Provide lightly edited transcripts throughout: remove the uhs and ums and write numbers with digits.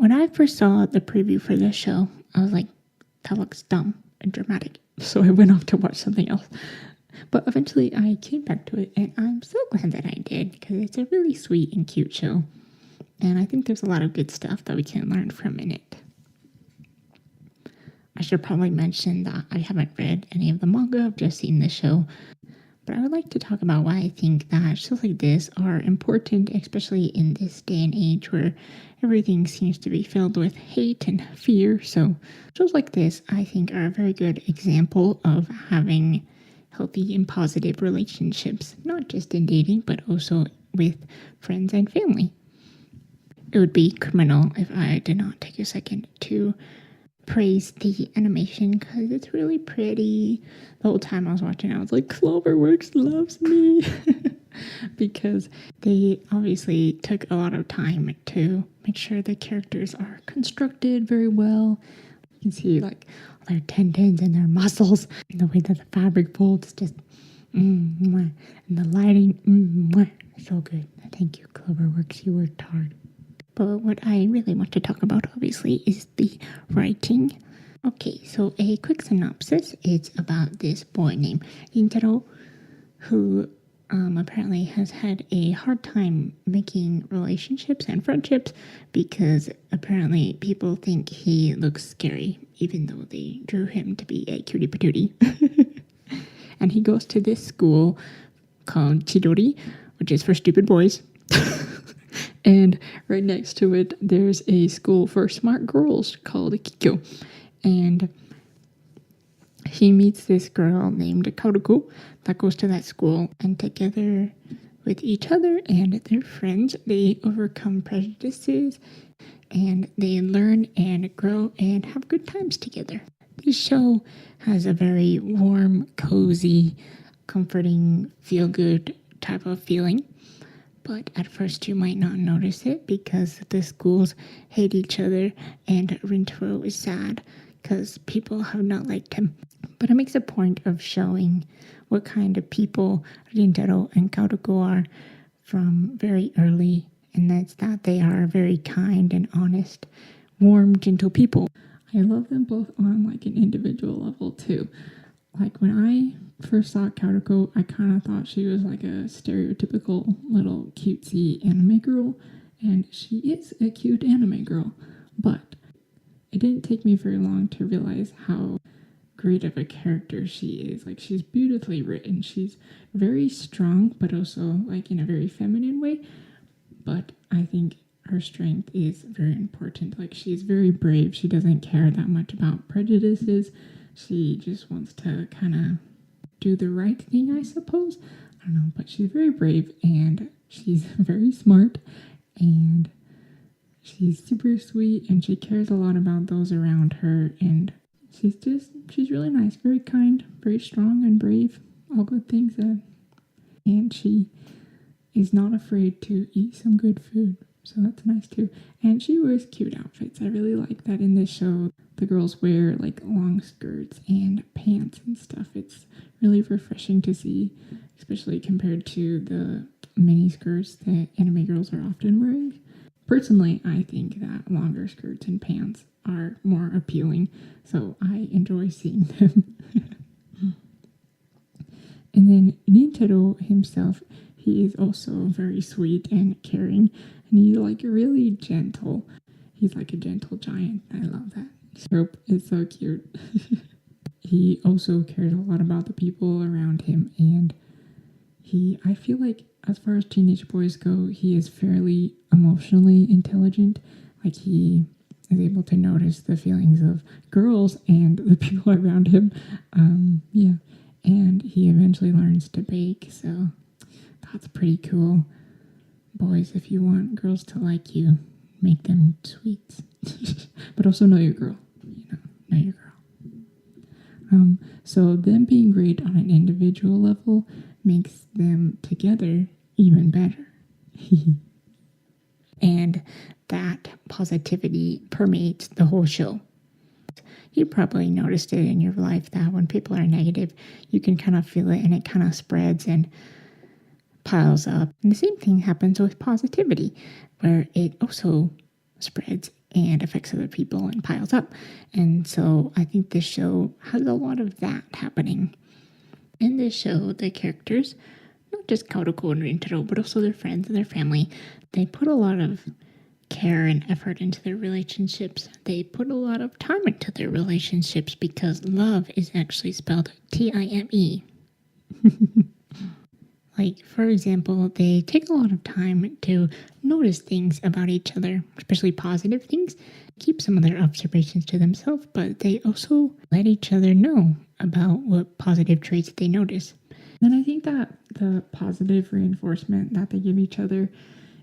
When I first saw the preview for this show, I was like, that looks dumb and dramatic. So I went off to watch something else. But eventually I came back to it, and I'm so glad that I did, because it's a really sweet and cute show. And I think there's a lot of good stuff that we can learn from in it. I should probably mention that I haven't read any of the manga, I've just seen the show. But I would like to talk about why I think that shows like this are important, especially in this day and age where everything seems to be filled with hate and fear. So shows like this, I think, are a very good example of having healthy and positive relationships, not just in dating, but also with friends and family. It would be criminal if I did not take a second to praise the animation, because it's really pretty. The whole time I was watching, I was like, Cloverworks loves me. Because they obviously took a lot of time to make sure the characters are constructed very well. You can see like all their tendons and their muscles, and the way that the fabric folds, just and the lighting, so good. Thank you, Cloverworks, you worked hard. But what I really want to talk about, obviously, is the writing. Okay, so a quick synopsis. It's about this boy named Rintaro, who apparently has had a hard time making relationships and friendships because apparently people think he looks scary, even though they drew him to be a cutie patootie. And he goes to this school called Chidori, which is for stupid boys. And right next to it, there's a school for smart girls called Kikyo. And he meets this girl named Kaoruko that goes to that school. And together with each other and their friends, they overcome prejudices. And they learn and grow and have good times together. This show has a very warm, cozy, comforting, feel-good type of feeling. But at first you might not notice it because the schools hate each other and Rintaro is sad because people have not liked him. But it makes a point of showing what kind of people Rintaro and Kaoruko are from very early, and that's that they are very kind and honest, warm, gentle people. I love them both on like an individual level too. Like when I first saw Kaoruko, I kind of thought she was like a stereotypical little cutesy anime girl, and she is a cute anime girl, but it didn't take me very long to realize how great of a character she is. Like, she's beautifully written, she's very strong, but also like in a very feminine way, but I think her strength is very important. Like, she's very brave, she doesn't care that much about prejudices. She just wants to kind of do the right thing, I suppose. I don't know, but she's very brave and she's very smart and she's super sweet and she cares a lot about those around her, and she's really nice, very kind, very strong and brave, all good things. And she is not afraid to eat some good food, so that's nice too. And she wears cute outfits. I really like that in this show. The girls wear like long skirts and pants and stuff. It's really refreshing to see, especially compared to the mini skirts that anime girls are often wearing. Personally, I think that longer skirts and pants are more appealing, so I enjoy seeing them. And then Rintaro himself, he is also very sweet and caring, and he's like really gentle. He's like a gentle giant. I love that. Rope is so cute. He also cares a lot about the people around him, and I feel like as far as teenage boys go, he is fairly emotionally intelligent. Like, he is able to notice the feelings of girls and the people around him. Yeah, and he eventually learns to bake, so that's pretty cool. Boys, if you want girls to like you, make them sweets. But also know your girl. Know your girl. So them being great on an individual level makes them together even better. And that positivity permeates the whole show. You probably noticed it in your life that when people are negative, you can kind of feel it and it kind of spreads and piles up. And the same thing happens with positivity, where it also spreads and affects other people and piles up. And so I think this show has a lot of that happening. In this show, the characters, not just Kaoruko and Rintaro, but also their friends and their family, they put a lot of care and effort into their relationships. They put a lot of time into their relationships because love is actually spelled Time. Like, for example, they take a lot of time to notice things about each other, especially positive things, keep some of their observations to themselves, but they also let each other know about what positive traits they notice. And I think that the positive reinforcement that they give each other,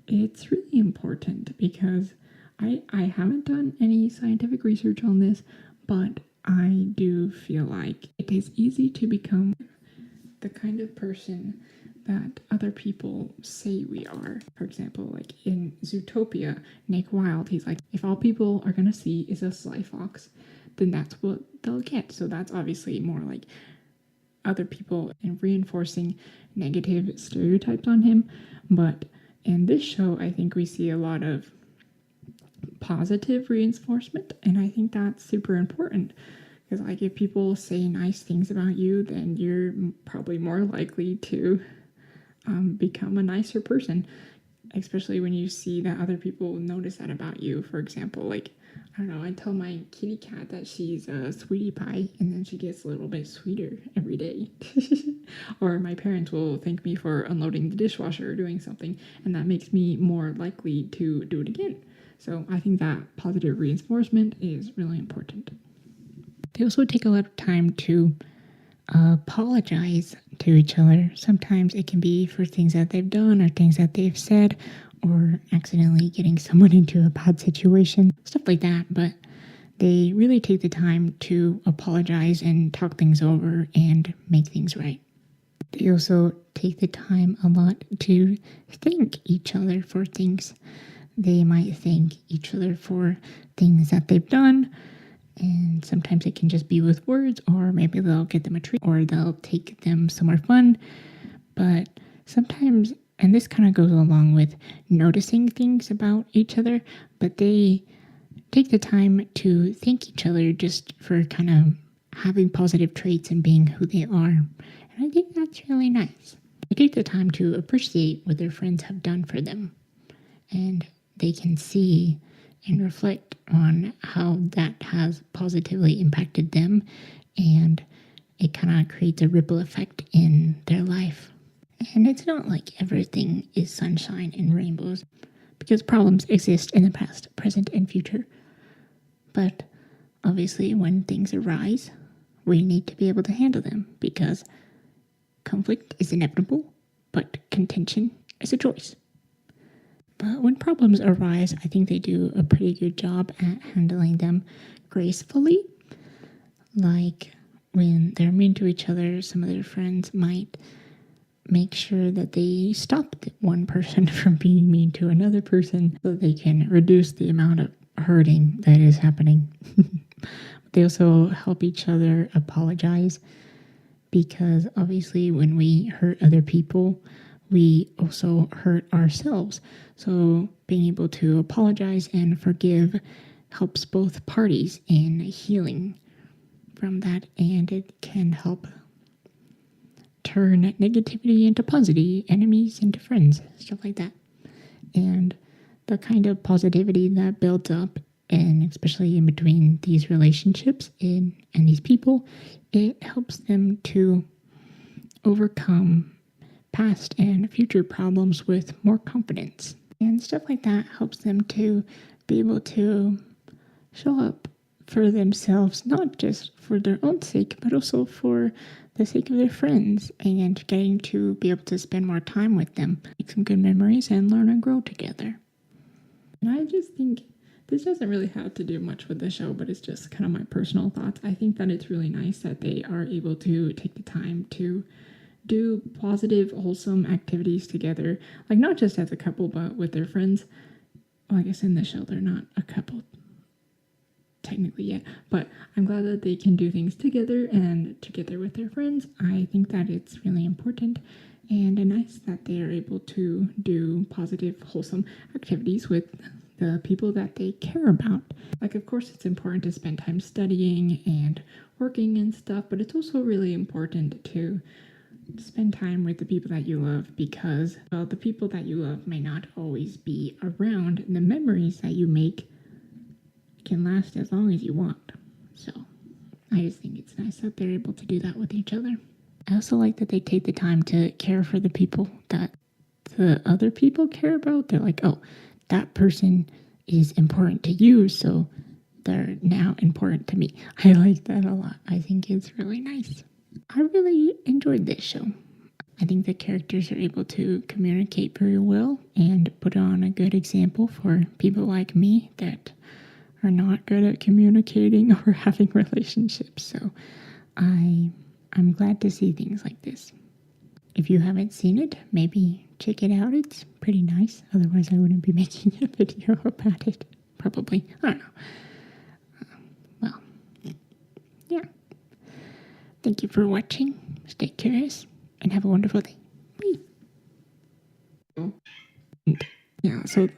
it's really important because I haven't done any scientific research on this, but I do feel like it is easy to become the kind of person that other people say we are. For example, like in Zootopia, Nick Wilde, he's like, if all people are gonna see is a sly fox, then that's what they'll get. So that's obviously more like other people and reinforcing negative stereotypes on him. But in this show, I think we see a lot of positive reinforcement, and I think that's super important. Because like if people say nice things about you, then you're probably more likely to become a nicer person, especially when you see that other people notice that about you. For example, like, I don't know, I tell my kitty cat that she's a sweetie pie, and then she gets a little bit sweeter every day. Or my parents will thank me for unloading the dishwasher or doing something, and that makes me more likely to do it again. So I think that positive reinforcement is really important. They also take a lot of time to apologize to each other. Sometimes it can be for things that they've done or things that they've said or accidentally getting someone into a bad situation, stuff like that. But they really take the time to apologize and talk things over and make things right. They also take the time a lot to thank each other for things. They might thank each other for things that they've done, and sometimes it can just be with words, or maybe they'll get them a treat, or they'll take them somewhere fun. But sometimes, and this kind of goes along with noticing things about each other, but they take the time to thank each other just for kind of having positive traits and being who they are. And I think that's really nice. They take the time to appreciate what their friends have done for them, and they can see and reflect on how that has positively impacted them, and it kind of creates a ripple effect in their life. And it's not like everything is sunshine and rainbows, because problems exist in the past, present, and future. But obviously, when things arise, we need to be able to handle them, because conflict is inevitable, but contention is a choice. But when problems arise, I think they do a pretty good job at handling them gracefully. Like when they're mean to each other, some of their friends might make sure that they stop one person from being mean to another person so that they can reduce the amount of hurting that is happening. They also help each other apologize, because obviously when we hurt other people, we also hurt ourselves. So being able to apologize and forgive helps both parties in healing from that, and it can help turn negativity into positivity, enemies into friends, stuff like that. And the kind of positivity that builds up, and especially in between these relationships and these people, it helps them to overcome past and future problems with more confidence. And stuff like that helps them to be able to show up for themselves, not just for their own sake, but also for the sake of their friends, and getting to be able to spend more time with them, make some good memories, and learn and grow together. And I just think this doesn't really have to do much with the show, but it's just kind of my personal thoughts. I think that it's really nice that they are able to take the time to do positive, wholesome activities together, like not just as a couple, but with their friends. Well, I guess in the show they're not a couple technically yet, but I'm glad that they can do things together and together with their friends. I think that it's really important and nice that they are able to do positive, wholesome activities with the people that they care about. Like, of course, it's important to spend time studying and working and stuff, but it's also really important to spend time with the people that you love because, well, the people that you love may not always be around, and the memories that you make can last as long as you want. So I just think it's nice that they're able to do that with each other. I also like that they take the time to care for the people that the other people care about. They're like, oh, that person is important to you, so they're now important to me. I like that a lot. I think it's really nice. I really enjoyed this show. I think the characters are able to communicate very well and put on a good example for people like me that are not good at communicating or having relationships. So I'm glad to see things like this. If you haven't seen it, maybe check it out. It's pretty nice. Otherwise, I wouldn't be making a video about it. Probably. I don't know. Well, yeah. Thank you for watching. Stay curious and have a wonderful day. Bye. Yeah, so